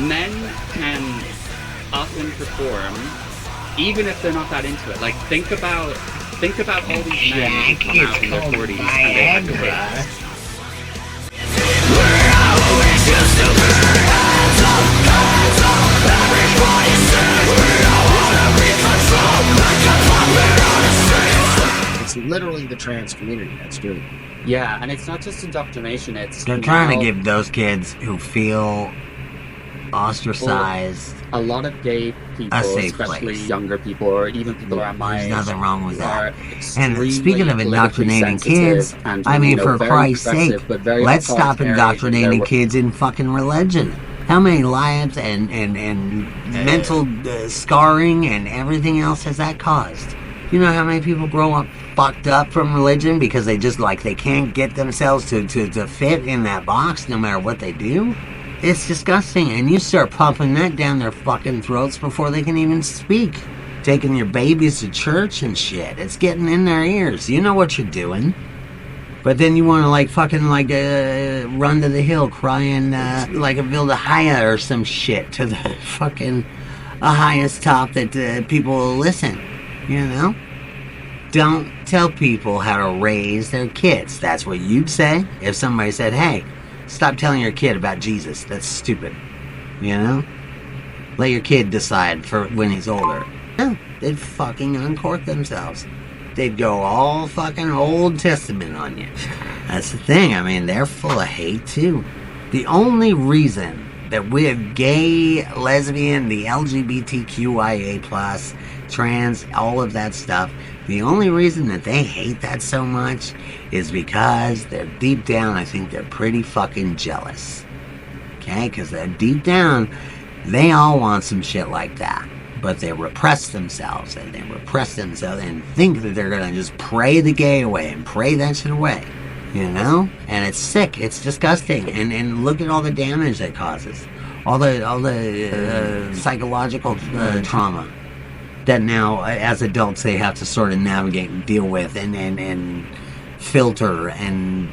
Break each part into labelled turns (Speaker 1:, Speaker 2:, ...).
Speaker 1: men can often perform, even if they're not that into it. Like, think about all these men who come out in their 40s and they have to rape.
Speaker 2: It's literally the trans community that's doing it.
Speaker 1: Yeah, and it's not just indoctrination, it's...
Speaker 3: They're trying to give those kids who feel ostracized
Speaker 1: a lot of gay people, especially younger people, or even people around my age,
Speaker 3: there's nothing wrong with that. And speaking of indoctrinating kids, I mean, for Christ's sake, let's stop indoctrinating kids in fucking religion. How many lives and mental scarring and everything else has that caused? You know how many people grow up fucked up from religion because they just, like, they can't get themselves to fit in that box no matter what they do? It's disgusting, and you start pumping that down their fucking throats before they can even speak. Taking your babies to church and shit. It's getting in their ears. You know what you're doing. But then you want to, like, fucking, like, run to the hill crying like a Vilda Haya or some shit to the fucking highest top that people will listen. You know? Don't tell people how to raise their kids. That's what you'd say if somebody said, hey, stop telling your kid about Jesus. That's stupid. You know? Let your kid decide for when he's older. No, they'd fucking uncork themselves. They'd go all fucking Old Testament on you. That's the thing. I mean, they're full of hate, too. The only reason that with gay, lesbian, the LGBTQIA+, trans, all of that stuff, the only reason that they hate that so much is because they're deep down, I think they're pretty fucking jealous. Okay? Because they're deep down, they all want some shit like that. But they repress themselves, and think that they're gonna just pray the gay away and pray that shit away. You know? And it's sick. It's disgusting. And look at all the damage that causes. All the psychological trauma that now, as adults, they have to sort of navigate and deal with and filter and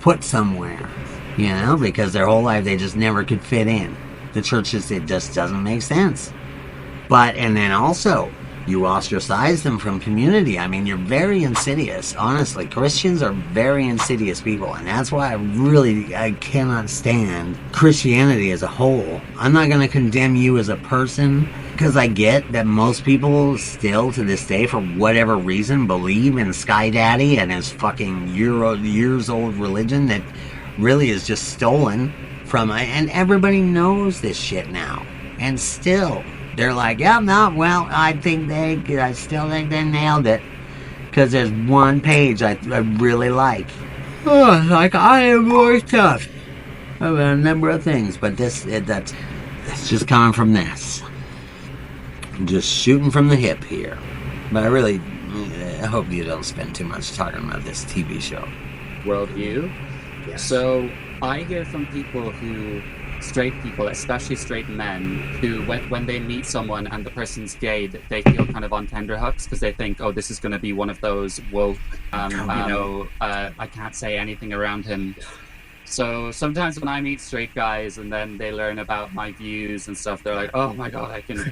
Speaker 3: put somewhere. You know? Because their whole life they just never could fit in. The churches, it just doesn't make sense. But, and then also, you ostracize them from community. I mean, you're very insidious. Honestly, Christians are very insidious people. And that's why I cannot stand Christianity as a whole. I'm not going to condemn you as a person, because I get that most people still, to this day, for whatever reason, believe in Sky Daddy and his fucking years-old religion that really is just stolen from... And everybody knows this shit now. And still... they're like, yeah, no, well, I still think they nailed it. Because there's one page I really like. Oh, like, I am more tough about a number of things. But that's just coming from this. Just shooting from the hip here. But I hope you don't spend too much talking about this TV show.
Speaker 1: Worldview?
Speaker 2: Yes.
Speaker 1: So, I hear from people straight people, especially straight men, who when they meet someone and the person's gay, they feel kind of on tenterhooks because they think, oh, this is going to be one of those woke, I can't say anything around him. So sometimes when I meet straight guys and then they learn about my views and stuff, they're like, oh my god, I can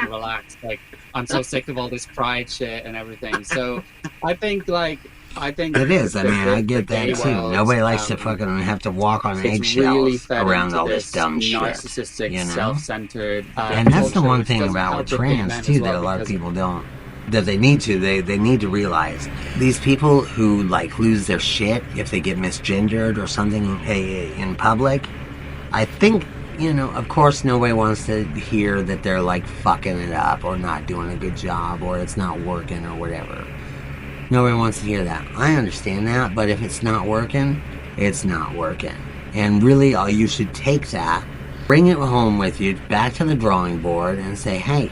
Speaker 1: relax. Like, I'm so sick of all this pride shit and everything. So I think
Speaker 3: it is. I mean, I get that too. Nobody likes to fucking have to walk on eggshells around all this dumb shit.
Speaker 1: Narcissistic, self-centered.
Speaker 3: And that's the one thing about with trans too that a lot of people don't. That they need to realize. These people who like lose their shit if they get misgendered or something in public. I think, you know, of course nobody wants to hear that they're like fucking it up or not doing a good job or it's not working or whatever. Nobody wants to hear that. I understand that, but if it's not working, it's not working. And really, you should take that, bring it home with you, back to the drawing board, and say, hey,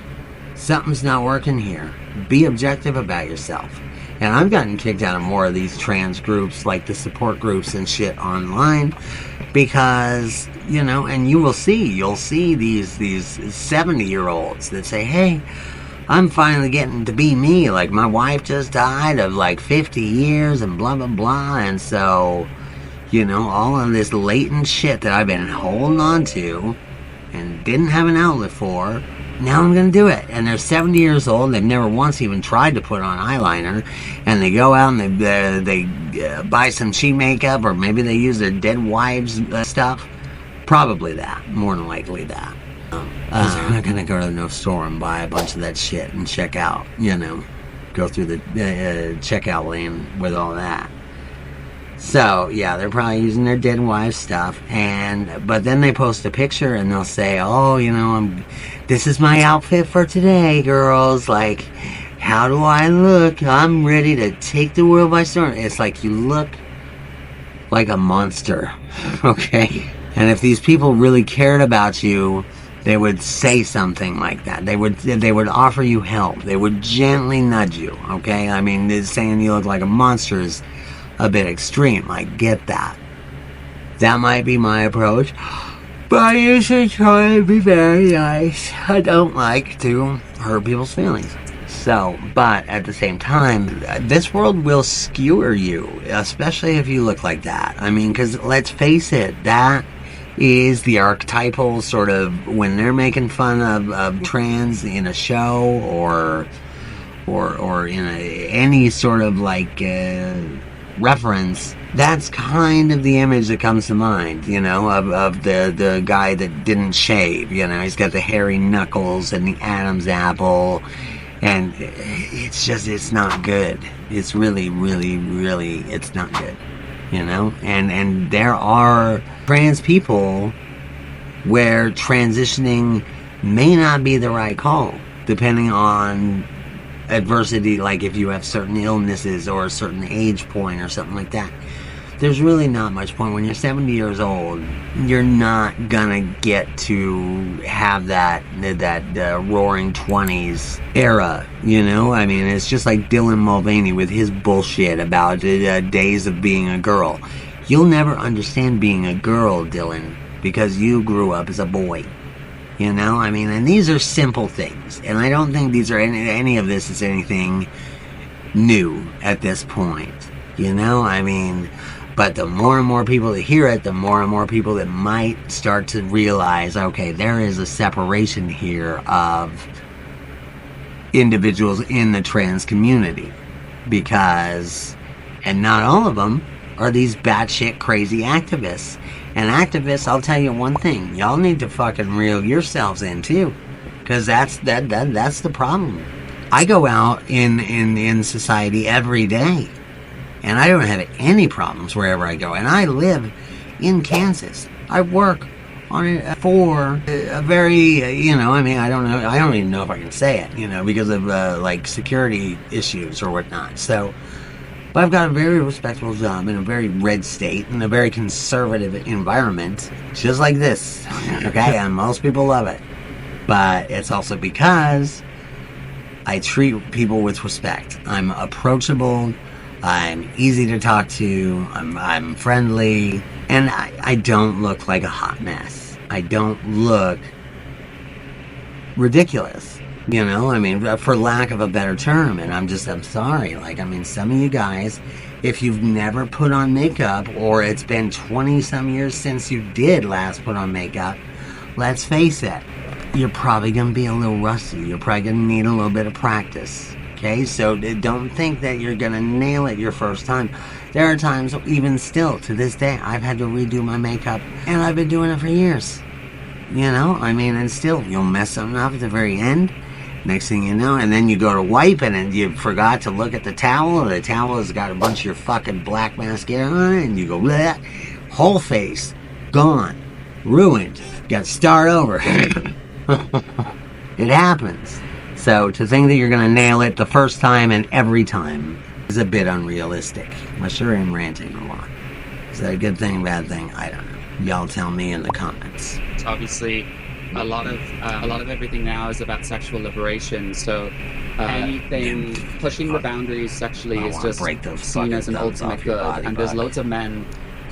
Speaker 3: something's not working here. Be objective about yourself. And I've gotten kicked out of more of these trans groups, like the support groups and shit online, because, you know, and you'll see these 70-year-olds that say, hey, I'm finally getting to be me. Like, my wife just died of, like, 50 years and blah, blah, blah. And so, you know, all of this latent shit that I've been holding on to and didn't have an outlet for. Now I'm going to do it. And they're 70 years old. They've never once even tried to put on eyeliner. And they go out and they buy some cheap makeup, or maybe they use their dead wives' stuff. Probably that. More than likely that. I'm not going to go to no store and buy a bunch of that shit and check out, go through the checkout lane with all that. So, yeah, they're probably using their dead wives' stuff, but then they post a picture and they'll say, oh, this is my outfit for today, girls. Like, how do I look? I'm ready to take the world by storm. It's like, you look like a monster, okay? And if these people really cared about you, they would say something like that. They would offer you help. They would gently nudge you, okay? I mean, saying you look like a monster is a bit extreme. I get that. That might be my approach. But I usually try to be very nice. I don't like to hurt people's feelings. So, but at the same time, this world will skewer you, especially if you look like that. I mean, because let's face it, that is the archetypal sort of, when they're making fun of trans in a show or in any sort of like reference, that's kind of the image that comes to mind, of the guy that didn't shave. He's got the hairy knuckles and the Adam's apple, and it's not good. It's really, really, really, it's not good. And there are trans people where transitioning may not be the right call, depending on adversity, like if you have certain illnesses or a certain age point or something like that. There's really not much point. When you're 70 years old, you're not gonna get to have that roaring 20s era, I mean, it's just like Dylan Mulvaney with his bullshit about days of being a girl. You'll never understand being a girl, Dylan, because you grew up as a boy. I mean, and these are simple things, and I don't think these are any of this is anything new at this point. I mean, but the more and more people that hear it, the more and more people that might start to realize, okay, there is a separation here of individuals in the trans community, because, and not all of them are these batshit crazy activists. And activists, I'll tell you one thing, y'all need to fucking reel yourselves in too, because that's the problem. I go out in society every day, and I don't have any problems wherever I go. And I live in Kansas. I work for a very, I mean, I don't even know if I can say it, because of like security issues or whatnot. So, but I've got a very respectable job in a very red state, in a very conservative environment, just like this, okay? And most people love it. But it's also because I treat people with respect. I'm approachable, I'm easy to talk to, I'm friendly, and I don't look like a hot mess. I don't look ridiculous. I mean, for lack of a better term, and I'm sorry, like, I mean, some of you guys, if you've never put on makeup, or it's been 20-some years since you did last put on makeup, let's face it, you're probably going to be a little rusty. You're probably going to need a little bit of practice, okay? So don't think that you're going to nail it your first time. There are times, even still, to this day, I've had to redo my makeup, and I've been doing it for years. I mean, and still, you'll mess something up at the very end. Next thing you know, and then you go to wipe it and you forgot to look at the towel, and the towel has got a bunch of your fucking black mascara on it, and you go, bleh, whole face, gone, ruined, got to start over. It happens. So to think that you're going to nail it the first time and every time is a bit unrealistic. I'm sure I'm ranting a lot. Is that a good thing, bad thing? I don't know. Y'all tell me in the comments.
Speaker 1: Obviously, a lot of everything now is about sexual liberation. So anything pushing the boundaries sexually is just seen as an ultimate good. And there's loads of men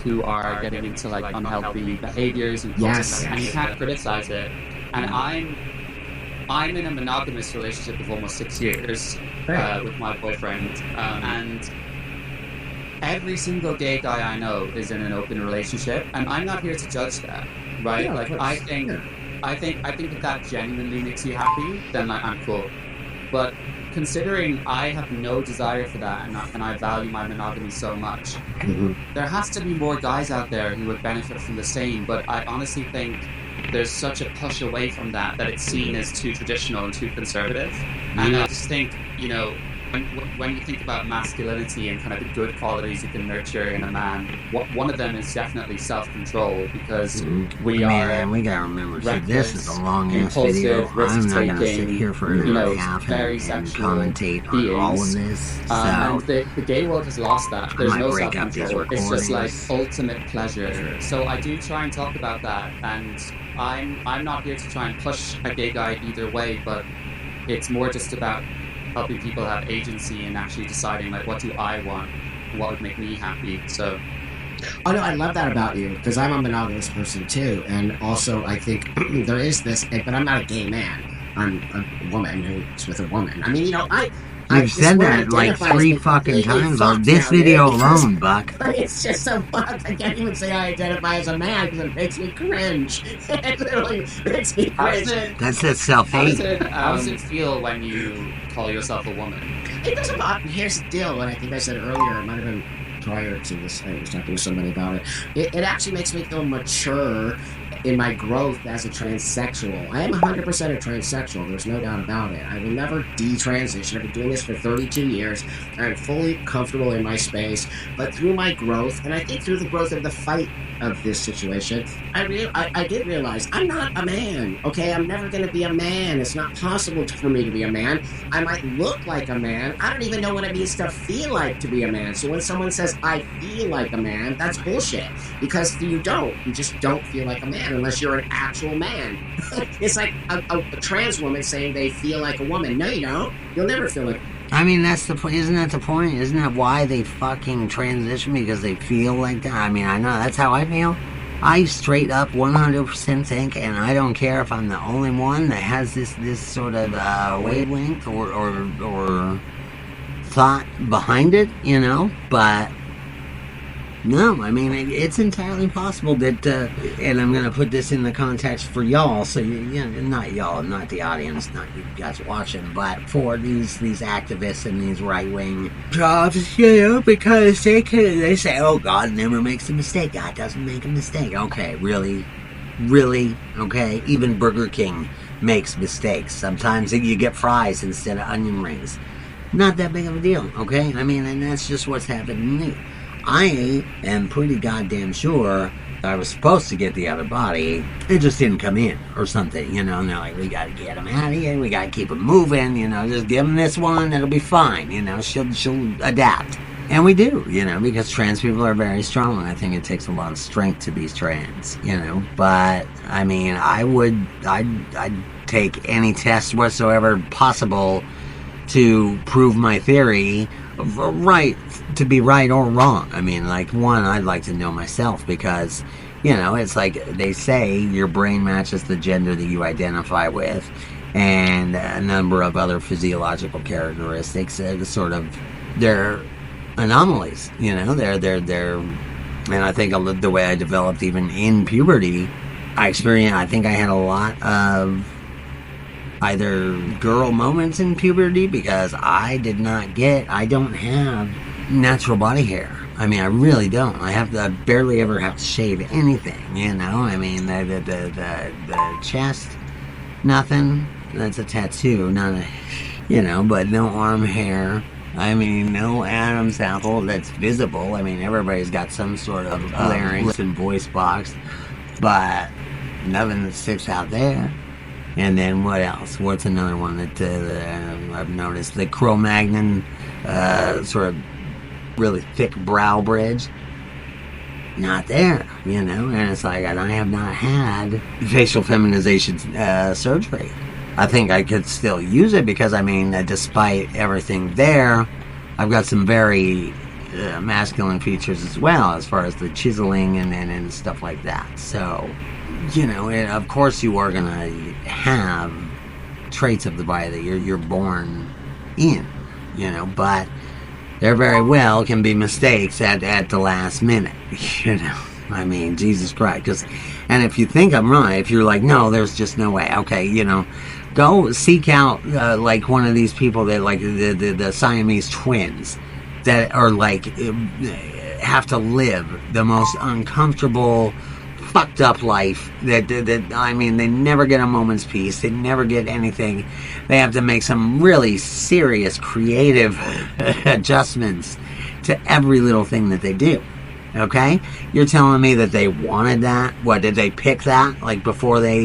Speaker 1: who are getting into like unhealthy behaviors and and you can't criticize it. And I'm in a monogamous relationship of almost 6 years with my boyfriend, and every single gay guy I know is in an open relationship, and I'm not here to judge that, right? I think I think that genuinely makes you happy, then I'm cool. But considering I have no desire for that, and I value my monogamy so much, there has to be more guys out there who would benefit from the same. But I honestly think there's such a push away from that it's seen as too traditional and too conservative. And I just think, you know, when you think about masculinity and kind of the good qualities you can nurture in a man, one of them is definitely self-control, because we
Speaker 3: gotta remember, so this is a long ass video. I'm not gonna sit here for an hour and a half and commentate on all of this. So
Speaker 1: and the gay world has lost that. There's no self-control. It's just like ultimate pleasure. So I do try and talk about that, and I'm not here to try and push a gay guy either way, but it's more just about helping people have agency and actually deciding, like, what do I want, what would make me happy. So
Speaker 2: oh no, I love that about you, because I'm a monogamous person too, and also I think there is this, but I'm not a gay man. I'm a woman who's with a woman. I mean, you know,
Speaker 3: You've said that like 3 fucking times on this video alone, Buck.
Speaker 2: It's just so fucked. I can't even say I identify as a man because it makes me cringe. It literally makes me cringe.
Speaker 3: That's just self-hate.
Speaker 1: How does it feel when you call yourself a woman?
Speaker 2: It doesn't bother me. Here's the deal, and I think I said earlier, it might have been prior to this, I was talking to somebody about it. It actually makes me feel mature in my growth as a transsexual. I am 100% a transsexual, there's no doubt about it. I will never detransition. I've been doing this for 32 years. I'm fully comfortable in my space, but through my growth, and I think through the growth of the fight of this situation, I did realize I'm not a man, okay? I'm never going to be a man. It's not possible for me to be a man. I might look like a man. I don't even know what it means to feel like to be a man. So when someone says, I feel like a man, that's bullshit. Because you don't. You just don't feel like a man unless you're an actual man. It's like a trans woman saying they feel like a woman. No, you don't. You'll never feel like.
Speaker 3: I mean, that's the point. Isn't that the point? Isn't that why they fucking transition? Because they feel like that? I mean, I know that's how I feel. I straight up 100% think, and I don't care if I'm the only one that has this sort of wavelength or thought behind it, you know, but no, I mean, it's entirely possible that, and I'm going to put this in the context for y'all, so not y'all, not the audience, not you guys watching, but for these activists and these right-wing jobs, you know, because they say, oh, God never makes a mistake, God doesn't make a mistake. Okay, really, okay, even Burger King makes mistakes. Sometimes you get fries instead of onion rings. Not that big of a deal, okay? I mean, and that's just what's happened to me. I am pretty goddamn sure I was supposed to get the other body. It just didn't come in or something, you know. And they're like, we gotta get him out of here. We gotta keep him moving, you know. Just give him this one. It'll be fine, you know. She'll adapt. And we do, you know, because trans people are very strong. I think it takes a lot of strength to be trans, you know. But, I mean, I'd take any test whatsoever possible to prove my theory right, to be right or wrong. I mean, like, one, I'd like to know myself, because, you know, it's like they say your brain matches the gender that you identify with, and a number of other physiological characteristics, sort of, they're anomalies, you know, they're, and I think the way I developed even in puberty, I think I had a lot of either girl moments in puberty, because I don't have natural body hair. I mean, I really don't. I barely ever have to shave anything, you know. I mean, the chest, nothing. That's a tattoo, not a, you know, but no arm hair. I mean, no Adam's apple that's visible. I mean, everybody's got some sort of larynx and voice box, but nothing that sticks out there. And then what else? What's another one that I've noticed? The Cro-Magnon sort of really thick brow bridge. Not there, you know? And it's like, I have not had facial feminization surgery. I think I could still use it because, I mean, despite everything there, I've got some very masculine features as well, as far as the chiseling and stuff like that. So, you know, of course you are going to have traits of the body that you're born in, you know, but there very well can be mistakes at the last minute, you know. I mean, Jesus Christ. And if you think I'm right, if you're like, no, there's just no way. Okay, you know, go seek out like one of these people that like the Siamese twins that are like have to live the most uncomfortable, fucked up life that I mean, they never get a moment's peace. They never get anything. They have to make some really serious creative adjustments to every little thing that they do. Okay? You're telling me that they wanted that? What, did they pick that? Like before they,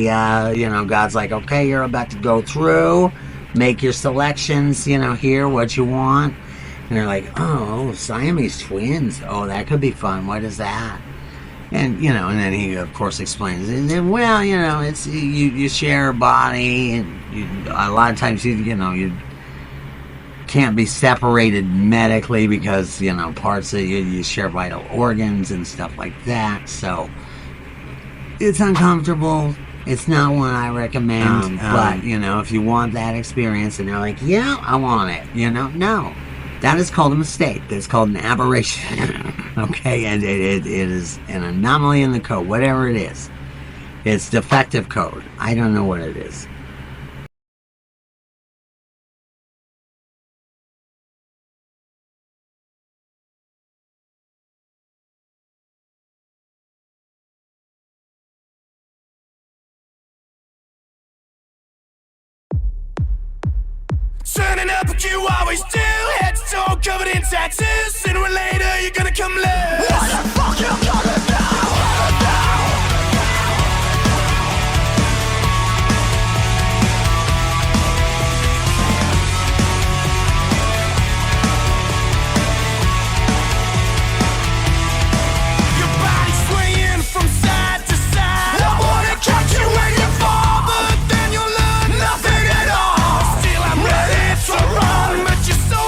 Speaker 3: you know, God's like, okay, you're about to go through, make your selections, you know, here, what you want. And they're like, oh, Siamese twins. Oh, that could be fun. What is that? And, you know, and then he, of course, explains, well, you know, it's, you share a body, and a lot of times, you know, you can't be separated medically because, you know, parts of you share vital organs and stuff like that. So it's uncomfortable. It's not one I recommend. But, you know, if you want that experience and they're like, yeah, I want it, you know, no. That is called a mistake. That's called an aberration. Okay? And it is an anomaly in the code, whatever it is. It's defective code. I don't know what it is.
Speaker 4: Turning up like you always do. Head to toe covered in tattoos. Sooner or later you're gonna come loose. What the fuck you